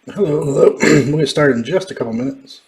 Hello, hello. We'll get started in just a couple minutes.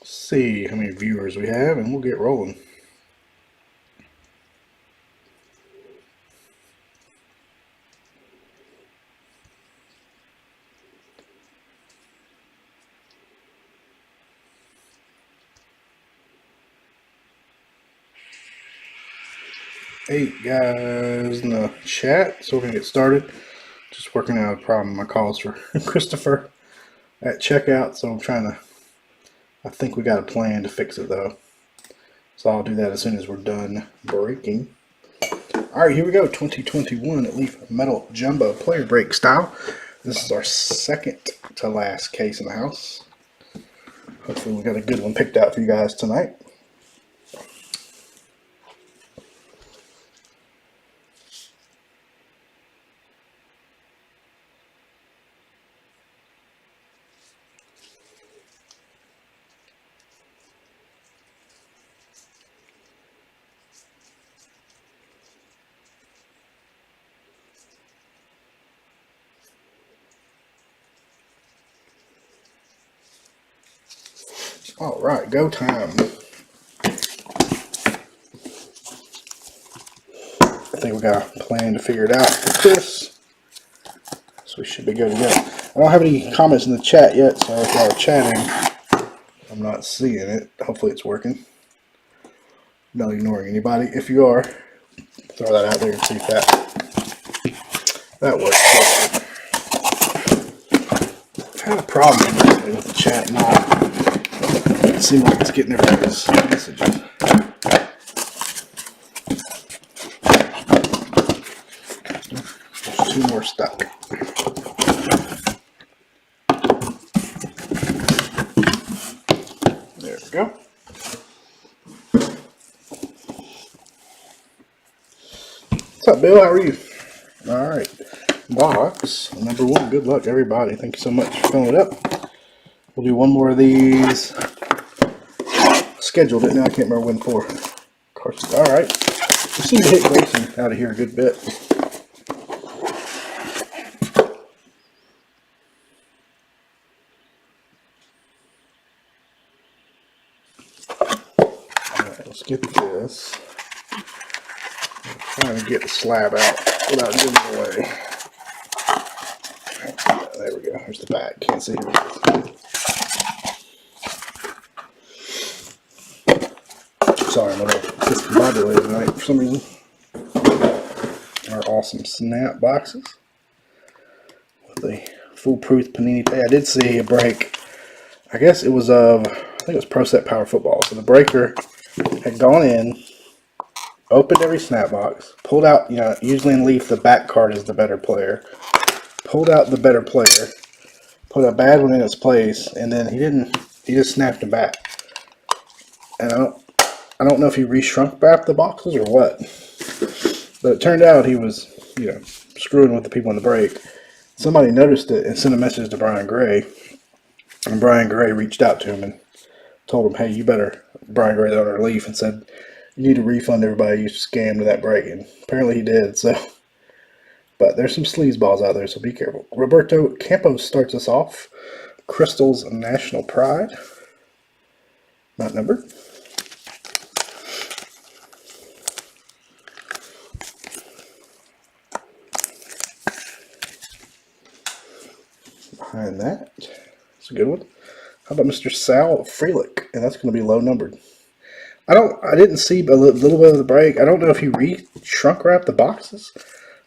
See how many viewers we have, and we'll get rolling. Eight guys in the chat, so we're gonna get started. Just working out a problem. My calls for Christopher at checkout, so I think we got a plan to fix it though. So I'll do that as soon as we're done breaking. All right, here we go. 2021 Leaf Metal Jumbo Player Break style. This is our second to last case in the house. Hopefully we got a good one picked out for you guys tonight. All right, go time. I think we got a plan to figure it out for Chris, so we should be good to go. I don't have any comments in the chat yet, so if y'all are chatting, I'm not seeing it. Hopefully it's working. Not ignoring anybody. If you are, throw that out there and see if that works. I've had a problem with the chat now. It seems like it's getting everybody's messages. There's two more stuck. There we go. What's up, Bill? How are you? All right. Box number one. Good luck, everybody. Thank you so much for filling it up. We'll do one more of these. Scheduled it now. I can't remember when for. All right. We seem to hit Grayson out of here a good bit. All right, let's get this. I'm trying to get the slab out without giving it away. There we go. There's the back. Can't see it. Sorry, I'm a little discombobulated tonight for some reason. Our awesome snap boxes with a foolproof panini tag. I did see a break. I guess it was I think it was Pro Set Power Football. So the breaker had gone in, opened every snap box, pulled out. You know, usually in Leaf the back card is the better player. Pulled out the better player, put a bad one in its place, and then he just snapped them back. And I don't know if he reshrunk back the boxes or what, but it turned out he was, screwing with the people in the break. Somebody noticed it and sent a message to Brian Gray, and Brian Gray reached out to him and told him, hey, Brian Gray, the owner of Leaf, and said, you need to refund everybody you scammed to that break. And apparently he did, so. But there's some sleazeballs out there, so be careful. Roberto Campos starts us off. Crystal's National Pride. Not numbered. behind that. It's a good one. How about Mr. Sal Freelick? And that's going to be low numbered. I didn't see a little bit of the break. I don't know if he shrunk wrapped the boxes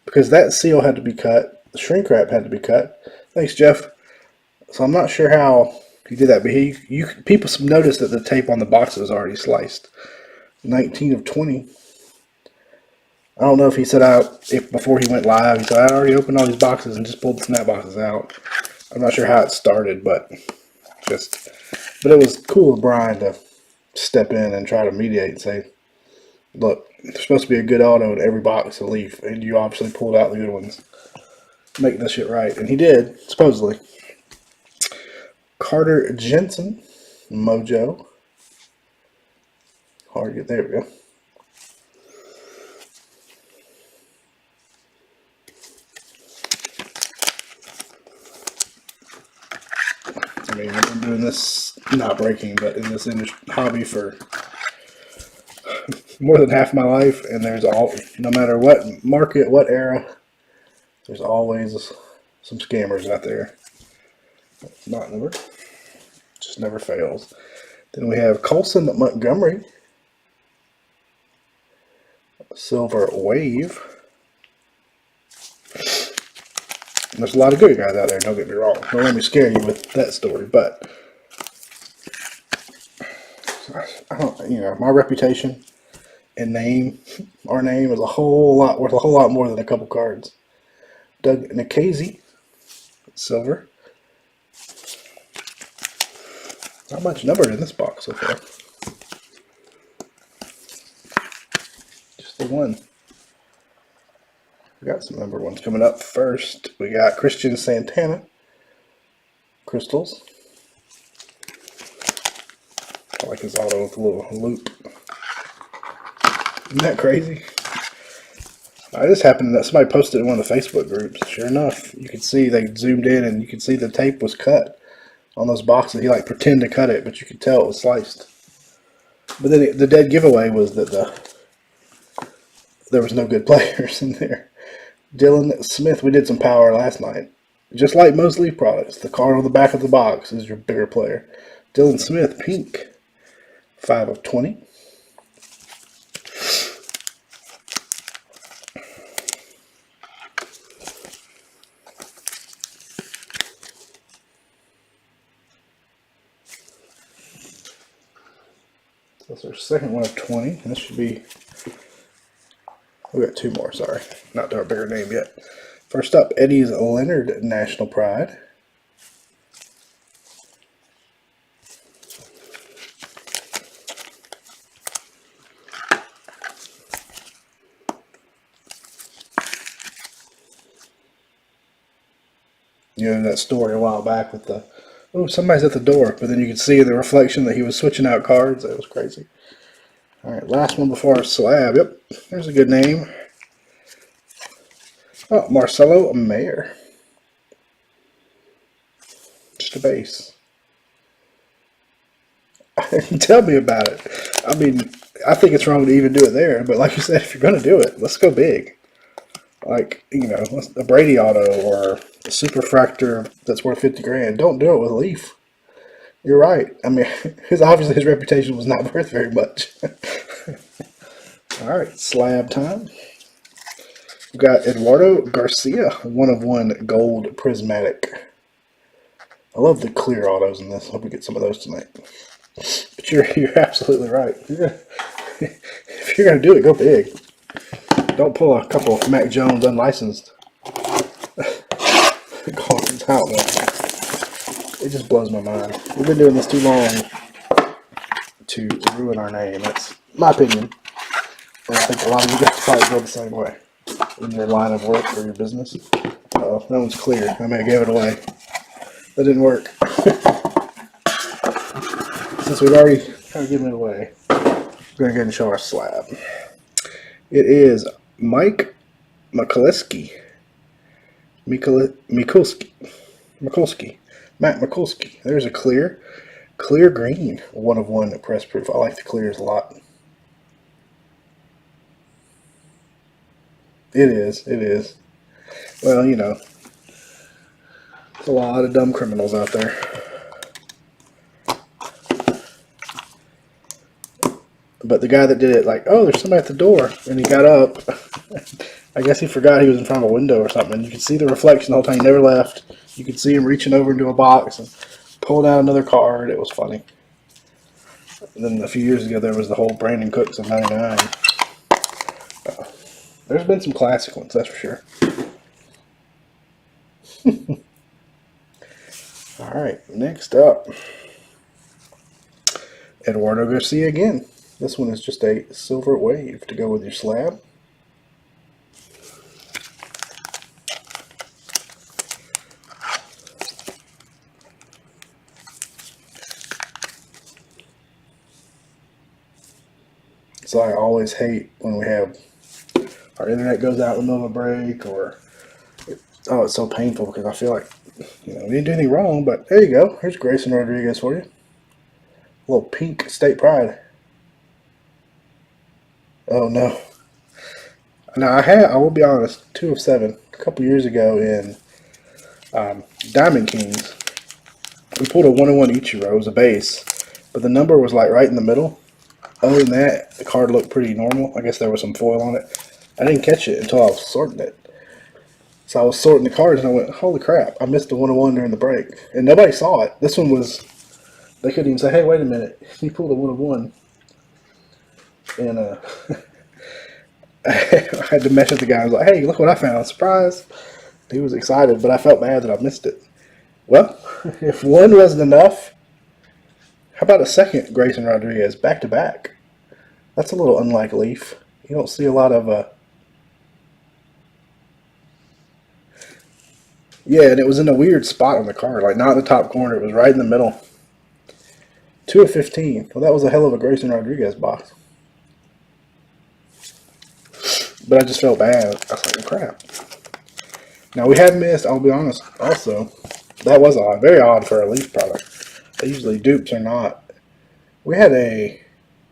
because that seal had to be cut. The shrink wrap had to be cut. Thanks, Jeff. So I'm not sure how he did that, but people noticed that the tape on the box was already sliced. 19 of 20. I don't know if he said if before he went live, he said I already opened all these boxes and just pulled the snap boxes out. I'm not sure how it started, but it was cool of Brian to step in and try to mediate and say, look, there's supposed to be a good auto in every box of Leaf, and you obviously pulled out the good ones. Make this shit right. And he did, supposedly. Carter Jensen, Mojo. Hard to get, there we go. I mean, I've been doing this, not breaking, but in this hobby for more than half my life, and no matter what market, what era, there's always some scammers out there. It's not numbered. Just never fails. Then we have Colson Montgomery, Silver Wave. And there's a lot of good guys out there, don't get me wrong. Don't let me scare you with that story, but I don't, my reputation and our name is worth a whole lot more than a couple cards. Doug Nikhazy, Silver. Not much numbered in this box so far. Just the one. We got some numbered ones coming up. First, we got Christian Santana, Crystals. I like his auto with a little loop. Isn't that crazy? This happened that somebody posted in one of the Facebook groups. Sure enough, you could see they zoomed in and you could see the tape was cut on those boxes. He pretended to cut it, but you could tell it was sliced. But then the dead giveaway was that there was no good players in there. Dylan Smith, we did some power last night. Just like most Leaf products, the card on the back of the box is your bigger player. Dylan Smith, pink, 5 of 20. That's our second one of 20. This should be, we got two more, sorry. Not to our bigger name yet. First up, Eddie's Leonard National Pride. That story a while back with somebody's at the door, but then you could see in the reflection that he was switching out cards. That was crazy. All right, last one before our slab. Yep, there's a good name. Oh, Marcelo Mayer. Just a base. Tell me about it. I mean, I think it's wrong to even do it there, but like you said, if you're going to do it, let's go big. A Brady auto or a Superfractor that's worth 50 grand. Don't do it with Leaf. You're right. I mean, obviously his reputation was not worth very much. All right, slab time. We've got Eduardo Garcia, 1 of 1 gold prismatic. I love the clear autos in this. Hope we get some of those tonight. But you're absolutely right. If you're gonna do it, go big. Don't pull a couple of Mac Jones unlicensed cards out. It just blows my mind. We've been doing this too long to ruin our name. That's my opinion. And I think a lot of you guys probably feel the same way in your line of work or your business. Uh-oh, that one's clear. I may have gave it away. That didn't work. Since we've already kind of given it away, we're going to go ahead and show our slab. It is Mike Mikulski. Matt Mikulski. There's a clear green, 1 of 1 press proof. I like the clears a lot. It is. Well, There's a lot of dumb criminals out there. But the guy that did it, like, oh, there's somebody at the door, and he got up. I guess he forgot he was in front of a window or something. And you could see the reflection the whole time. He never left. You could see him reaching over into a box and pulling out another card. It was funny. And then a few years ago, there was the whole Brandon Cooks of '99. There's been some classic ones, that's for sure. All right, next up, Eduardo Garcia again. This one is just a silver wave to go with your slab. So I always hate when we have our internet goes out in the middle of a break, or oh, it's so painful because I feel like, you know, we didn't do anything wrong. But there you go. Here's Grayson Rodriguez for you. A little pink State Pride. Oh no. Now I will be honest, 2 of 7 a couple years ago in Diamond Kings. We pulled a 101 Ichiro. It was a base, but the number was like right in the middle. Other than that, the card looked pretty normal. I guess there was some foil on it. I didn't catch it until I was sorting it. So I was sorting the cards and I went, holy crap, I missed the 101 during the break. And nobody saw it. This one was, they couldn't even say, hey, wait a minute, you pulled a 101. And I had to mess with the guy. I was like, hey, look what I found. Surprise. He was excited, but I felt bad that I missed it. Well, if one wasn't enough, how about a second Grayson Rodriguez back-to-back? That's a little unlike Leaf. You don't see a lot of... Yeah, and it was in a weird spot on the card. Like, not in the top corner. It was right in the middle. 2 of 15. Well, that was a hell of a Grayson Rodriguez box. But I just felt bad. I was like, well, crap. Now, we have missed, I'll be honest, also. That was odd. Very odd for a Leaf product. They usually dupes are not. We had a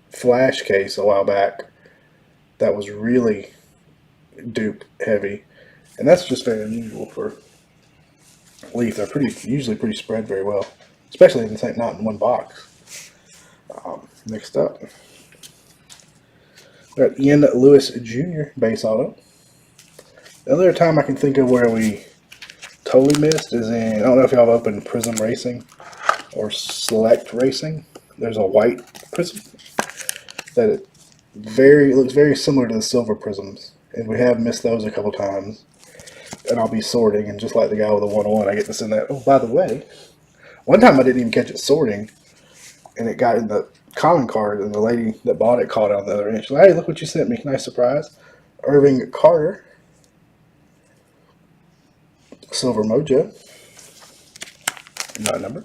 flash case a while back that was really dupe heavy. And that's just very unusual for Leaf. They're usually pretty spread very well. Especially in the same, not in one box. Next up, we got Ian Lewis Jr. base auto. The other time I can think of where we totally missed is in, I don't know if y'all have opened Prism Racing or Select Racing. There's a white prism that it looks very similar to the silver prisms, and we have missed those a couple times. And I'll be sorting, and just like the guy with the 101, I get to send that. Oh, by the way, one time I didn't even catch it sorting, and it got in the common card, and the lady that bought it called out the other end. She's like, hey, look what you sent me. Nice surprise. Irving Carter. Silver Mojo. Not a number.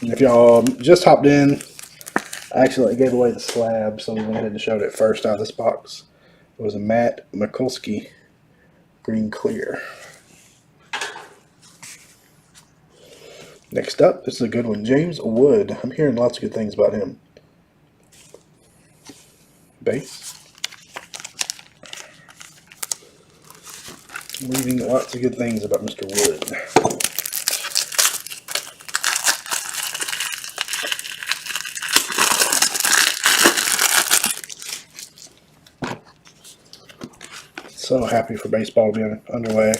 And if y'all just hopped in, I actually gave away the slab, so we went ahead and showed it first out of this box. It was a Matt Mikulski Green Clear. Next up, this is a good one. James Wood. I'm hearing lots of good things about him. Base. I'm reading lots of good things about Mr. Wood. So happy for baseball being underway.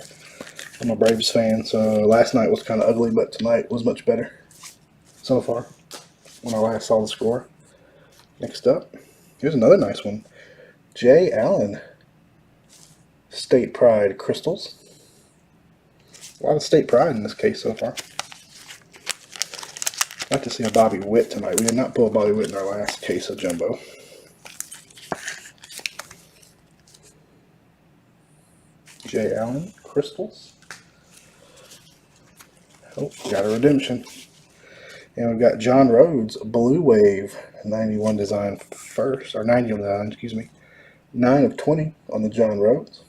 I'm a Braves fan, so last night was kind of ugly, but tonight was much better so far when I last saw the score. Next up, here's another nice one. Jay Allen. State Pride Crystals. A lot of State Pride in this case so far. Got to see a Bobby Witt tonight. We did not pull a Bobby Witt in our last case of Jumbo. Jay Allen Crystals. Oh, got a redemption. And we've got John Rhodes Blue Wave 91 design first, or 90 design, excuse me. 9 of 20 on the John Rhodes.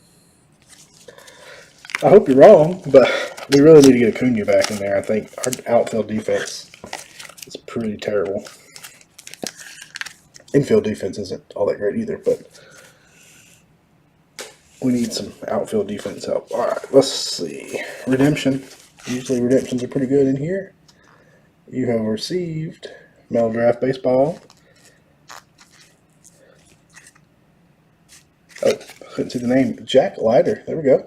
I hope you're wrong, but we really need to get Acuna back in there. I think our outfield defense is pretty terrible. Infield defense isn't all that great either, but we need some outfield defense help. All right, let's see. Redemption. Usually redemptions are pretty good in here. You have received Metal Draft Baseball. Oh, couldn't see the name. Jack Leiter. There we go.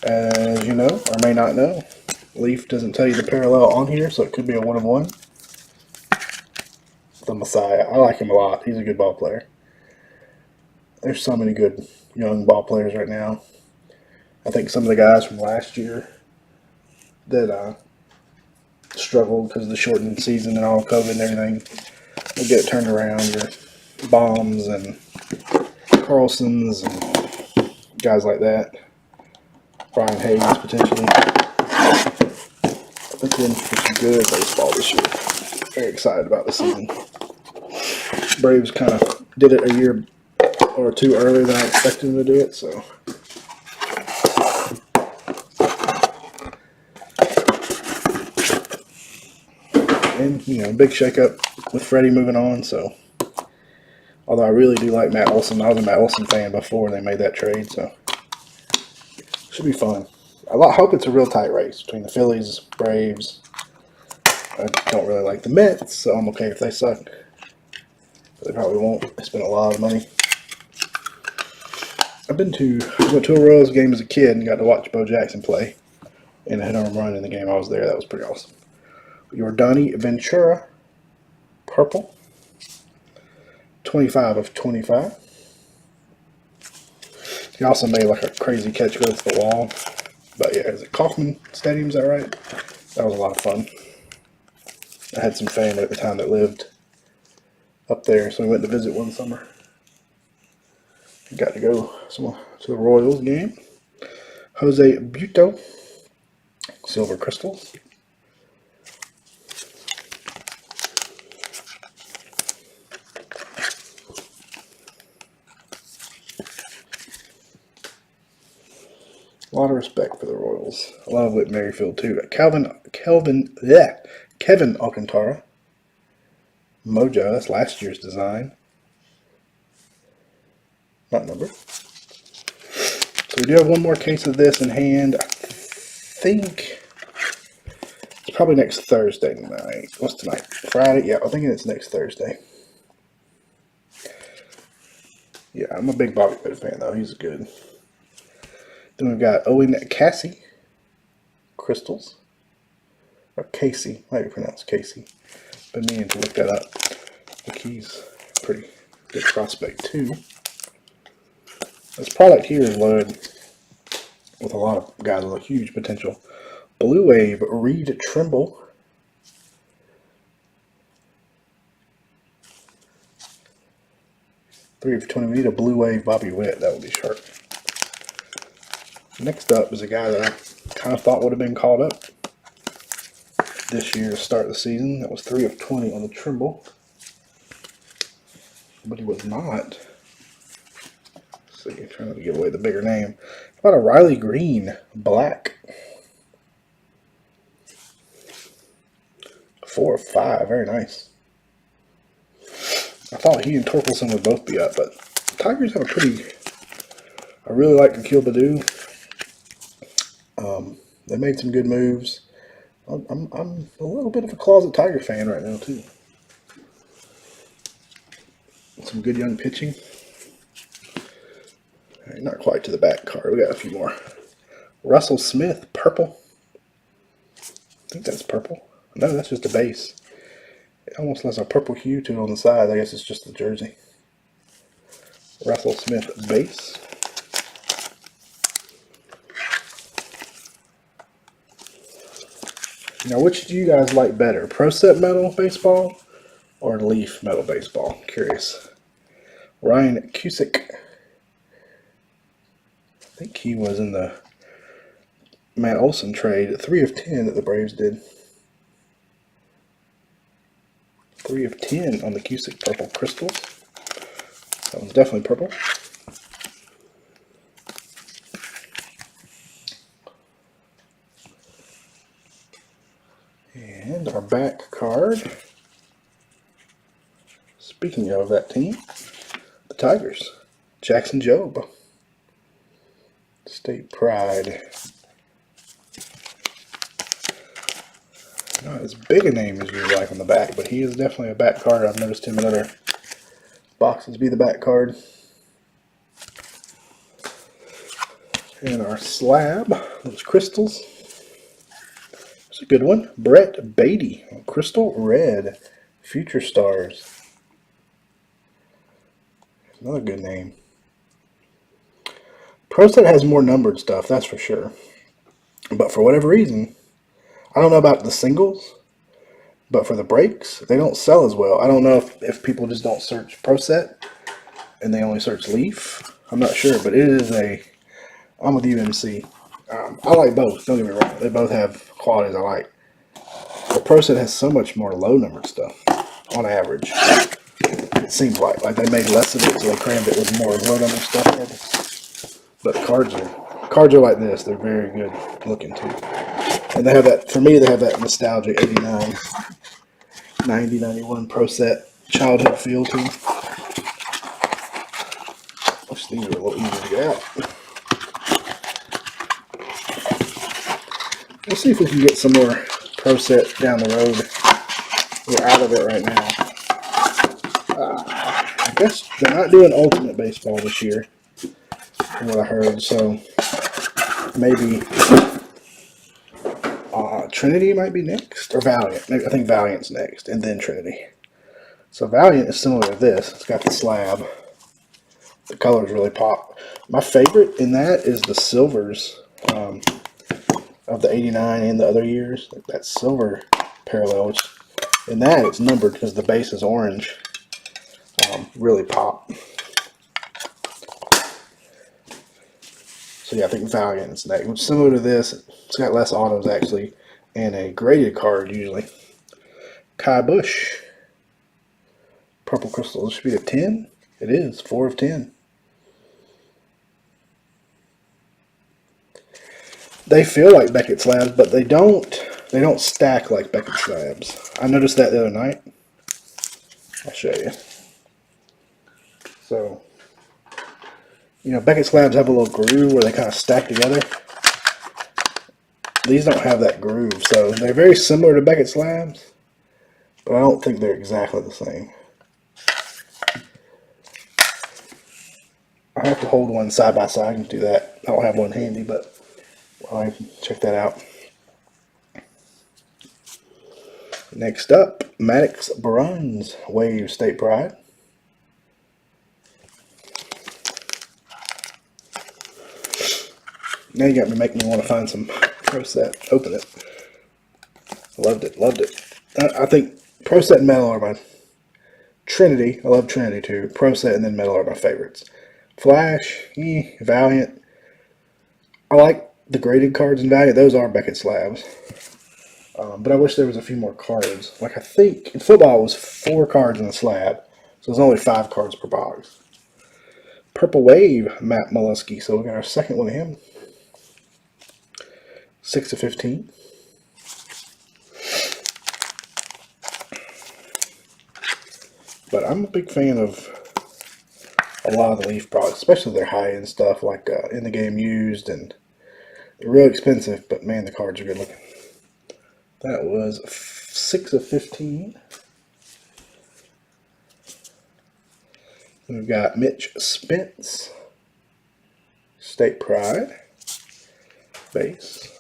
As you know, or may not know, Leaf doesn't tell you the parallel on here, so it could be a 1 of 1. The Messiah. I like him a lot. He's a good ball player. There's so many good young ball players right now. I think some of the guys from last year that struggled because of the shortened season and all COVID and everything will get turned around. Your Bombs and Carlsons and guys like that. Brian Hayes potentially. I think we're in for some good baseball this year. Very excited about the season. Braves kind of did it a year or two earlier than I expected them to do it, so. And, you know, big shakeup with Freddie moving on, so. Although I really do like Matt Olson. I was a Matt Olson fan before they made that trade, so. Should be fun. I hope it's a real tight race between the Phillies, Braves. I don't really like the Mets, so I'm okay if they suck. But they probably won't. They spent a lot of money. I went to a Royals game as a kid and got to watch Bo Jackson play. And I hit a home run in the game I was there. That was pretty awesome. Yordani Ventura, purple. 25 of 25. He also made like a crazy catch go to the wall. But yeah, is it Kauffman Stadium? Is that right? That was a lot of fun. I had some family at the time that lived up there, so we went to visit one summer. Got to go to the Royals game. Jose Buto, silver crystals. A lot of respect for the Royals. I love Whit Merrifield too. Kevin Alcantara. Mojo, that's last year's design. Not numbered. So we do have one more case of this in hand. I think it's probably next Thursday night. What's tonight? Friday? Yeah, I'm thinking it's next Thursday. Yeah, I'm a big Bobby Witt fan though. He's good. Then we've got Owen Cassie. Crystals. Or Casey. How do you pronounce Casey? Been meaning to look that up. I think he's a pretty good prospect too. This product here is loaded with a lot of guys with a huge potential. Blue Wave Reed Trimble. Three of 20. We need a Blue Wave Bobby Witt. That would be sharp. Next up is a guy that I kind of thought would have been called up this year to start the season. That was 3 of 20 on the Trimble. But he was not. Let's see, trying to give away the bigger name. How about a Riley Green, black? 4 of 5, very nice. I thought he and Torkelson would both be up, but Tigers have a pretty. I really like Akil Baddoo. They made some good moves. I'm a little bit of a closet Tiger fan right now too. Some good young pitching. All right, not quite to the back card. We got a few more. Russell Smith, purple. I think that's purple. No, that's just a base. It almost has a purple hue to it on the side. I guess it's just the jersey. Russell Smith base. Now, which do you guys like better? Pro Set Metal Baseball or Leaf Metal Baseball? Curious. Ryan Cusick. I think he was in the Matt Olson trade. 3 of 10 that the Braves did. 3 of 10 on the Cusick purple crystals. That one's definitely purple. And our back card. Speaking of that team, Tigers. Jackson Jobe. State Pride. Not as big a name as you would like on the back, but he is definitely a back card. I've noticed him in other boxes be the back card. And our slab, those crystals. It's a good one. Brett Beatty, Crystal Red, Future Stars. Another good name. Pro Set has more numbered stuff, that's for sure. But for whatever reason, I don't know about the singles, but for the breaks, they don't sell as well. I don't know if people just don't search Pro Set and they only search Leaf. I'm not sure, but it is a... I'm with UMC. I like both, don't get me wrong. They both have qualities I like. But Pro Set has so much more low numbered stuff, on average. It seems like they made less of it, so they crammed it with more low numbered stuff. But cards are like this. They're very good looking too. And they have that, for me, they have that nostalgic 89, 90, 91 Pro Set childhood feel to them. Wish these were a little easier to get out. We'll see if we can get some more Pro Set down the road. We're out of it right now. I guess they're not doing Ultimate Baseball this year, from what I heard, so maybe Trinity might be next, or Valiant. I think Valiant's next, and then Trinity. So Valiant is similar to this. It's got the slab. The colors really pop. My favorite in that is the silvers of the 89 and the other years. Like that silver parallel, which in that it's numbered because the base is orange. Really pop. So yeah, I think Valiant is next. Which is similar to this. It's got less autos actually, and a graded card usually. Kai Bush. Purple crystal. This should be a 10. It is 4 of 10. They feel like Beckett slabs, but they don't stack like Beckett slabs. I noticed that the other night. I'll show you. So, you know, Beckett slabs have a little groove where they kind of stack together. These don't have that groove, so they're very similar to Beckett slabs, but I don't think they're exactly the same. I have to hold one side by side and do that. I don't have one handy, but I can check that out. Next up, Maddox Bronze Wave State Pride. Now you got me making me want to find some Pro Set. Open it. Loved it. Loved it. I think Pro Set and Metal are my Trinity. I love Trinity too. Pro Set and then Metal are my favorites. Flash, Valiant. I like the graded cards in Valiant. Those are Beckett slabs. But I wish there was a few more cards. Like I think in football it was 4 cards in a slab. So there's only 5 cards per box. Purple Wave, Matt Molesky. So we got our second one of him. 6 of 15. But I'm a big fan of a lot of the Leaf products, especially their high-end stuff like In the Game Used, and they're real expensive, but man, the cards are good looking. That was 6 of 15. We've got Mitch Spence, State Pride, base.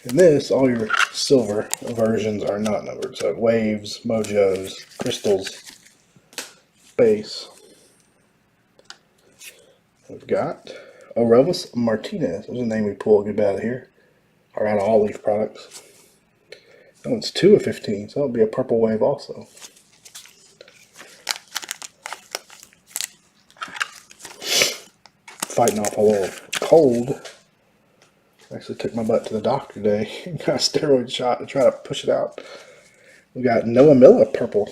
And this, all your silver versions are not numbered. So Waves, Mojos, Crystals, base. We've got Arelis Martinez. There's a name we pull a good bit out of here. Or out of all Leaf products. That one's 2 of 15, so that'll be a Purple Wave also. Fighting off a little cold. Actually took my butt to the doctor today and got a steroid shot to try to push it out. We got Noah Miller, purple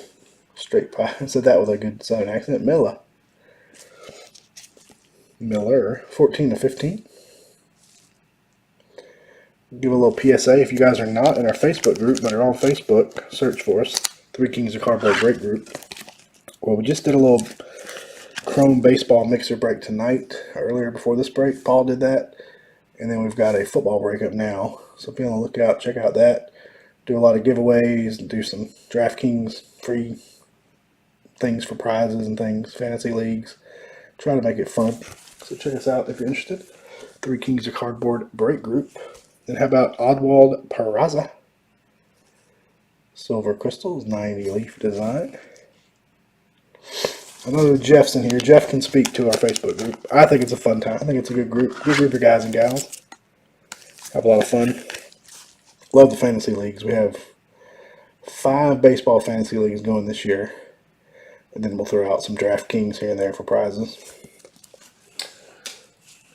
straight pie. I said that with a good southern accent. Miller, 14 to 15. Give a little PSA. If you guys are not in our Facebook group but are on Facebook, search for us. 3 Kings of Cardboard Break Group. Well, we just did a little chrome baseball mixer break tonight, earlier before this break. Paul did that. And then we've got a football break up now. So be on the lookout, check out that. Do a lot of giveaways and do some DraftKings free things for prizes and things, fantasy leagues. Try to make it fun. So check us out if you're interested. Three Kings of Cardboard break group. Then how about Oswald Peraza? Silver crystals, 90 leaf design. Another Jeff's in here. Jeff can speak to our Facebook group. I think it's a fun time. I think it's a good group of guys and gals. Have a lot of fun. Love the fantasy leagues. We have 5 baseball fantasy leagues going this year. And then we'll throw out some DraftKings here and there for prizes.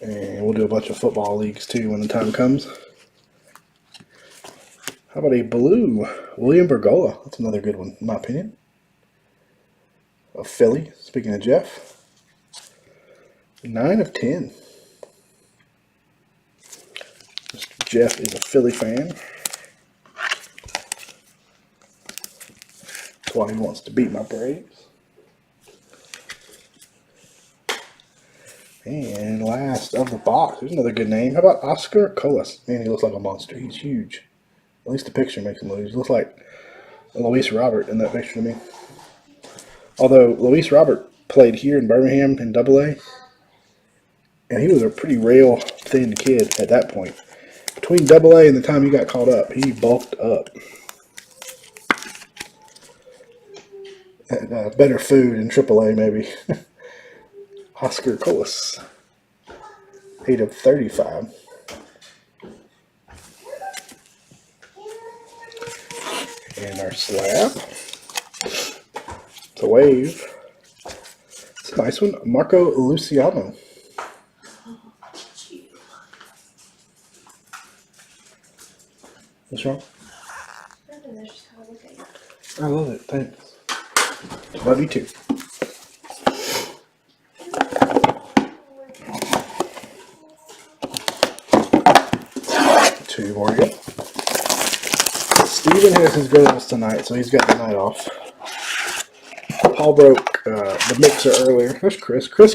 And we'll do a bunch of football leagues too when the time comes. How about a blue William Bergola? That's another good one, in my opinion. A Philly, speaking of Jeff. 9 of 10. Mr. Jeff is a Philly fan. That's why he wants to beat my Braves. And last of the box, there's another good name. How about Oscar Colas? Man, he looks like a monster. He's huge. At least the picture makes him look. He looks like Luis Robert in that picture to me. Although Luis Robert played here in Birmingham in AA, and he was a pretty rail, thin kid at that point. Between AA and the time he got called up, he bulked up. And, better food in AAA, maybe. Oscar Colas, 8 of 35. And our slab. It's a wave. It's a nice one. Marco Luciano. What's wrong? I love it. Thanks. Love you too. 2 more to go. Steven has his girls tonight, so he's got the night off. Paul broke the mixer earlier. There's Chris. Chris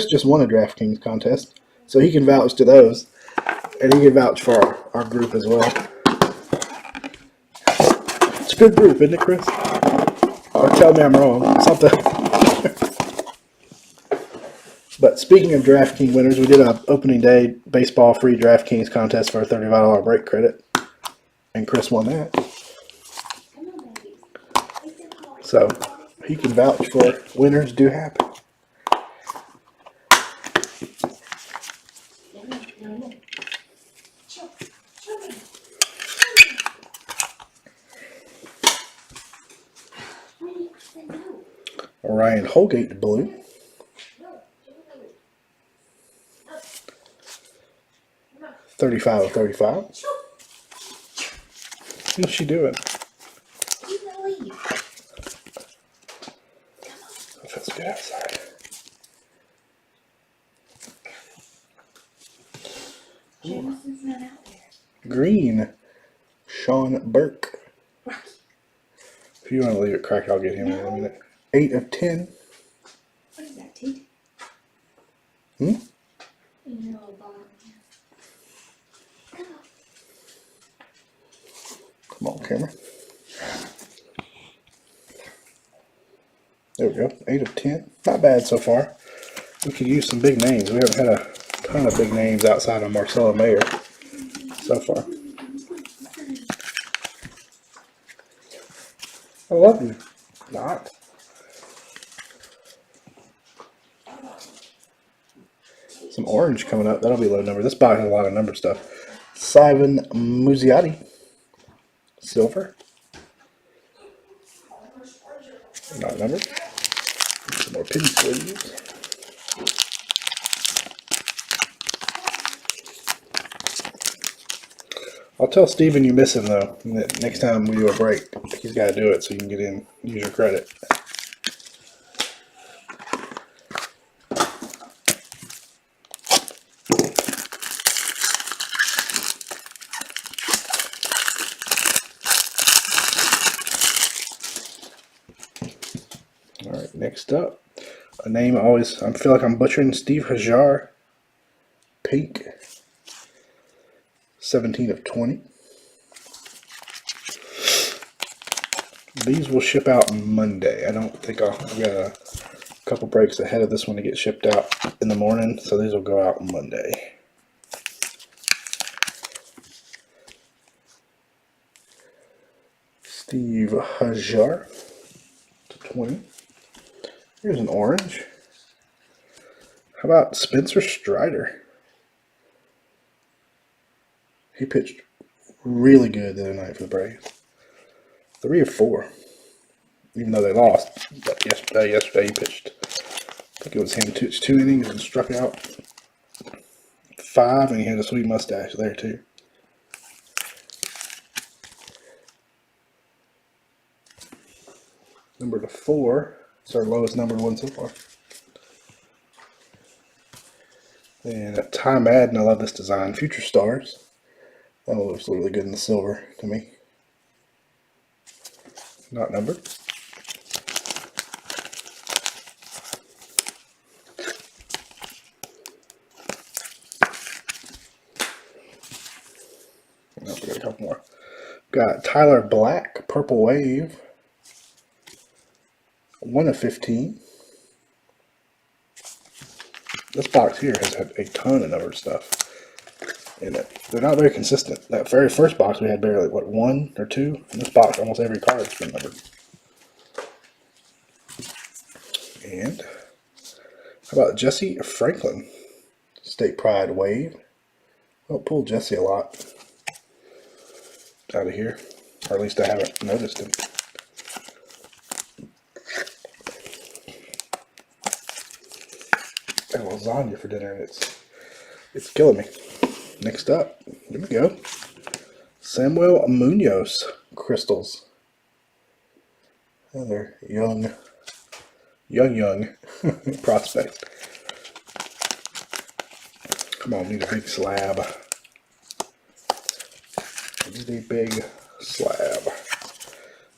just won a DraftKings contest, so he can vouch to those, and he can vouch for our group as well. It's a good group, isn't it, Chris? Or tell me I'm wrong. Something. But speaking of DraftKings winners, we did an opening day baseball free DraftKings contest for a $35 break credit, and Chris won that. So he can vouch for winners do happen. Ryan Holgate blue. $35 of 35. What's she doing? It feels good outside. Jameson's not out there. Green. Sean Burke. If you want to leave it cracked, I'll get him in a minute. 8 of 10. What is that, Tate? Hmm? In your little bottle. Come on, camera. There we go. 8 of 10. Not bad so far. We could use some big names. We haven't had a ton of big names outside of Marcelo Mayer so far. I love you. Not. Some orange coming up. That'll be low number. This box has a lot of number stuff. Simon Muzziotti. Silver. Not numbered. Some more pin sleeves. I'll tell Steven you miss him though. Next time we do a break, he's got to do it so you can get in, use your credit. Next up, a name I feel like I'm butchering, Steve Hajar, pink, 17 of 20. These will ship out Monday. I don't think I've got a couple breaks ahead of this one to get shipped out in the morning, so these will go out Monday. Steve Hajar to 20. Here's an orange. How about Spencer Strider? He pitched really good the other night for the Braves. 3 of 4. Even though they lost. But yesterday he pitched, I think it was him, two innings and struck out 5, and he had a sweet mustache there too. Number to 4. It's our lowest numbered one so far. And Ty Madden, I love this design. Future Stars. That one looks really good in the silver to me. Not numbered. Oh, we got a couple more. Got Tyler Black, Purple Wave. 1 of 15. This box here has had a ton of numbered stuff in it. They're not very consistent. That very first box we had barely, what, 1 or 2? In this box, almost every card's been numbered. And how about Jesse Franklin, State Pride Wave. I don't pull Jesse a lot out of here, or at least I haven't noticed him. Got lasagna for dinner, and it's killing me. Next up, here we go. Samuel Munoz crystals. Another young prospect. Come on, need a big slab. Need a big slab.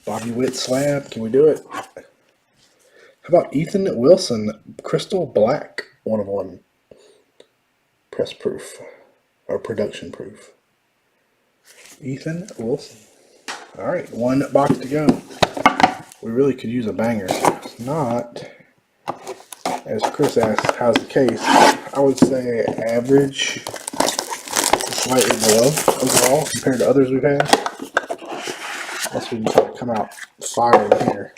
Bobby Witt slab, can we do it? How about Ethan Wilson, Crystal Black, 1 of 1. Press proof, or production proof. Ethan Wilson. Alright, 1 box to go. We really could use a banger. It's not, as Chris asked, how's the case? I would say average, slightly below overall compared to others we've had. Unless we can try to come out firing here.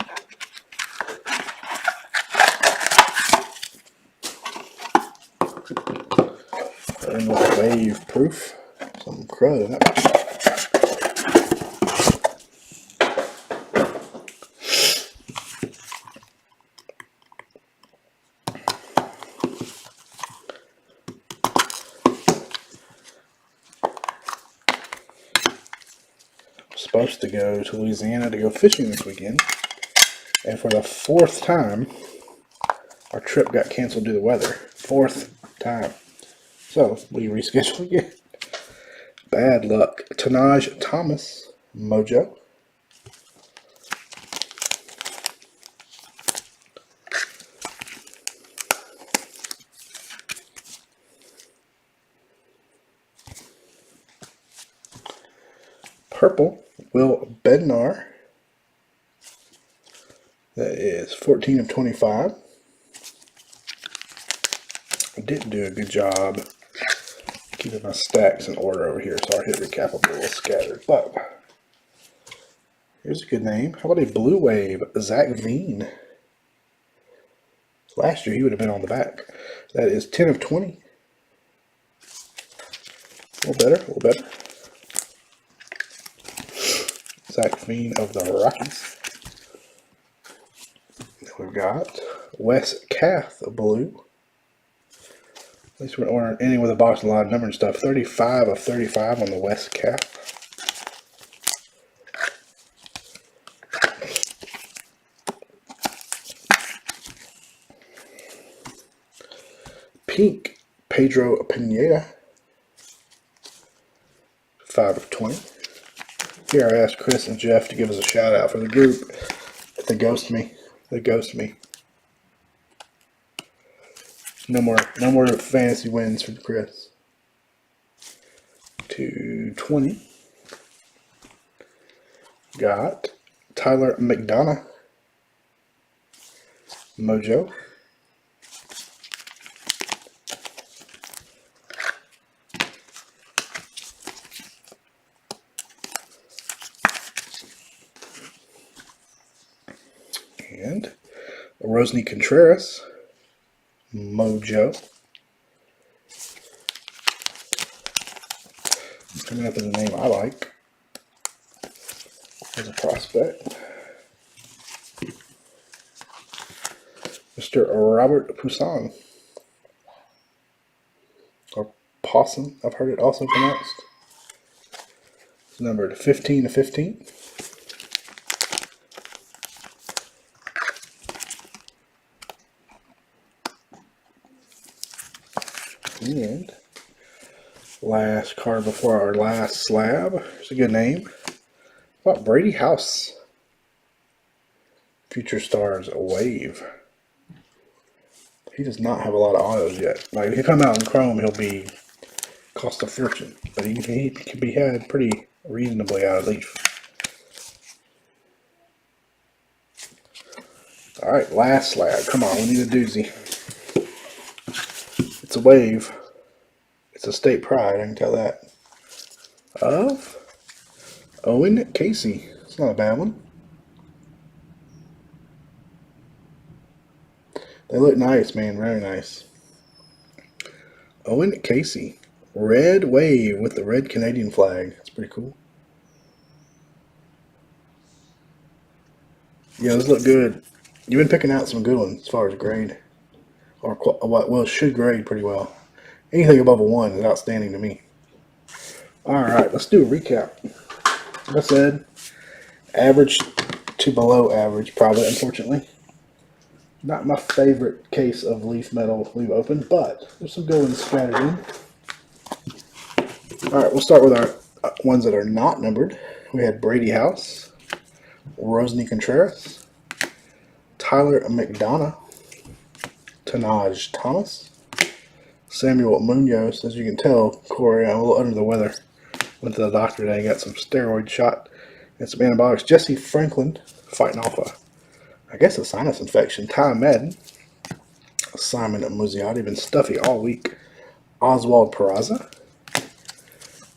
And with wave proof, some crud in it. Supposed to go to Louisiana to go fishing this weekend, and for the 4th time our trip got canceled due to weather. 4th time, so we rescheduled again. Bad luck. Tanaj Thomas, Mojo. Purple, Will Bednar. That is 14 of 25. I didn't do a good job keeping my stacks in order over here, so our hit recap will be a little scattered. But here's a good name. How about a blue wave, Zach Veen? Last year he would have been on the back. That is 10 of 20. A little better, a little better. Zach Veen of the Rockies. We've got Wes Kath, blue. At least we're ordering ending with a box of a lot of number and stuff. 35 of 35 on the Wes Kath. Pink, Pedro Pineda. 5 of 20. Here I asked Chris and Jeff to give us a shout out for the group. If they ghost me, they ghost me. No more fantasy wins for Chris. 220. Got Tyler McDonough. Mojo. And Rosny Contreras. Mojo. Coming up with a name I like as a prospect. Mr. Robert Poussin. Or Possum, I've heard it also pronounced. It's numbered 15/15. And last card before our last slab. It's a good name. How about Brady House? Future Stars Wave. He does not have a lot of autos yet. Like, if he come out in Chrome, he'll be cost a fortune. But he can be had pretty reasonably out of Leaf. Alright, last slab. Come on, we need a doozy. It's a wave. It's a state pride, I can tell that. Of Owen Casey. It's not a bad one. They look nice, man. Very nice. Owen Casey. Red wave with the red Canadian flag. That's pretty cool. Yeah, those look good. You've been picking out some good ones as far as grade. Or, well, should grade pretty well. Anything above a 1 is outstanding to me. Alright, let's do a recap. Like I said, average to below average, probably, unfortunately. Not my favorite case of Leaf Metal we've opened, but there's some good ones scattered in. Alright, we'll start with our ones that are not numbered. We had Brady House, Rosny Contreras, Tyler McDonough, Tanaj Thomas, Samuel Munoz. As you can tell, Corey, I'm a little under the weather. Went to the doctor today, got some steroid shot and some antibiotics. Jesse Franklin, fighting off a sinus infection. Ty Madden, Simon Muzziotti, been stuffy all week. Oswald Peraza,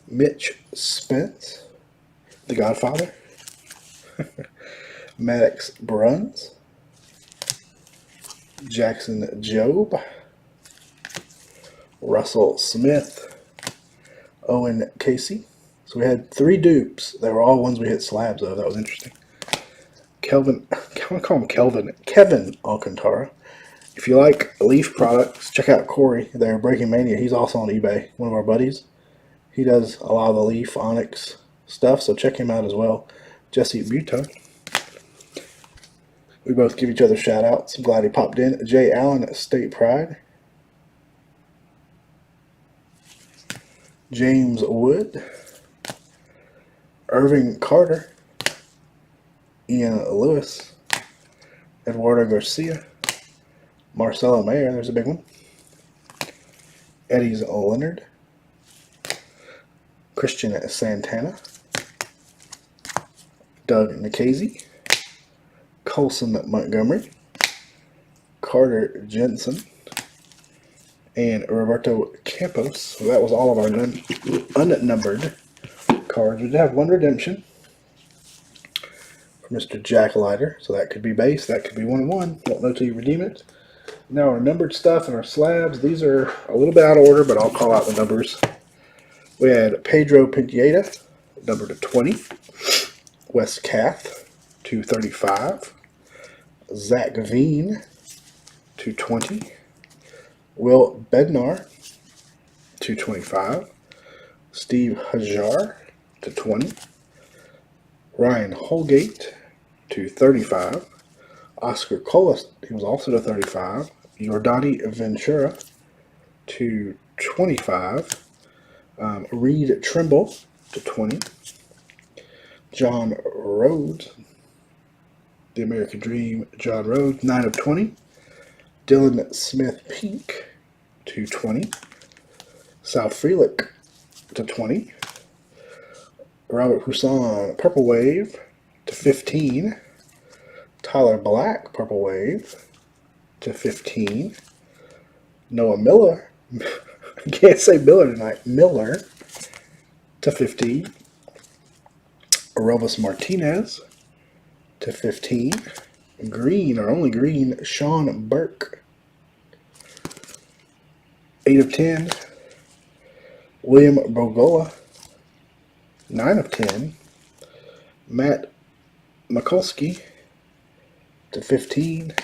Mitch Spence, the Godfather, Maddox Bruns, Jackson Job, Russell Smith, Owen Casey. So we had 3 dupes. They were all ones we hit slabs of. That was interesting. Kelvin, I want to call him Kelvin. Kevin Alcantara. If you like Leaf products, check out Corey there, Breaking Mania. He's also on eBay, one of our buddies. He does a lot of the Leaf Onyx stuff, so check him out as well. Jesse Buto. We both give each other shout outs. I'm glad he popped in. Jay Allen at State Pride. James Wood. Irving Carter. Ian Lewis. Eduardo Garcia. Marcelo Mayer, there's a big one. Eddie's Leonard. Christian Santana. Doug Nikhazy. Colson Montgomery. Carter Jensen. And Roberto Campos. So that was all of our unnumbered cards. We did have one redemption for Mr. Jack Leiter. So that could be base. That could be 1-1. Won't know till you redeem it. Now our numbered stuff and our slabs. These are a little bit out of order, but I'll call out the numbers. We had Pedro Pineda, numbered to 20. Wes Kath, 235. Zach Veen, 220. Will Bednar, 225. Steve Hajar, 220. Ryan Holgate, 235. Oscar Colas, he was also to 35. Jordani Ventura, 225. Reed Trimble, to 20. John Rhodes, the American Dream, John Rhodes, 9/20. Dylan Smith Pink, to 20. South Frelick to 20. Robert Poussin, Purple Wave to 15. Tyler Black, Purple Wave to 15. Noah Miller, I can't say Miller tonight, Miller to 15. Arovis Martinez to 15. Green, our only green, Sean Burke, 8 of 10. William Bogola, 9 of 10. Matt Mikulski to 15.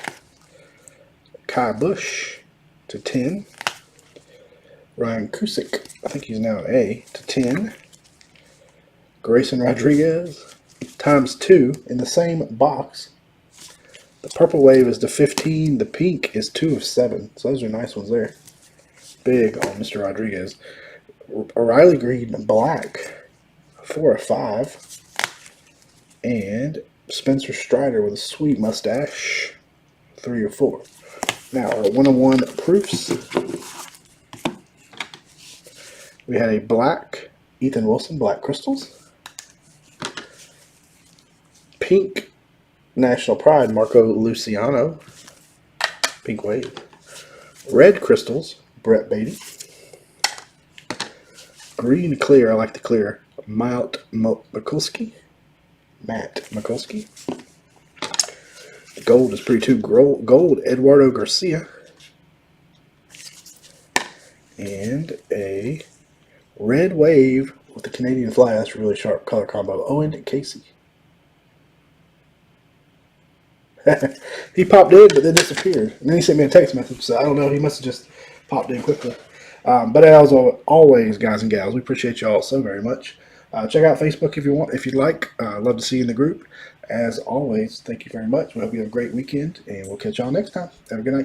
Kai Bush to 10. Ryan Kusick, I think he's now an A, to 10. Grayson Rodriguez, times 2 in the same box. The Purple Wave is to 15. The pink is 2 of 7. So those are nice ones there. Big on Mr. Rodriguez. O'Reilly Green Black, 4 of 5. And Spencer Strider with a sweet mustache, 3 of 4. Now, our 101 proofs. We had a black Ethan Wilson, Black Crystals. Pink National Pride, Marco Luciano, Pink Wave. Red Crystals, Brett Beatty. Green Clear, I like the clear, Matt Mikulski. The gold is pretty too. Gold, Eduardo Garcia. And a red wave with the Canadian flag. That's a really sharp color combo. Owen Casey. He popped in, but then disappeared. And then he sent me a text message, so I don't know. He must have just popped in quickly. But as always, guys and gals, we appreciate y'all so very much. Check out Facebook if you'd like. Love to see you in the group. As always, thank you very much. We hope you have a great weekend, and we'll catch y'all next time. Have a good night.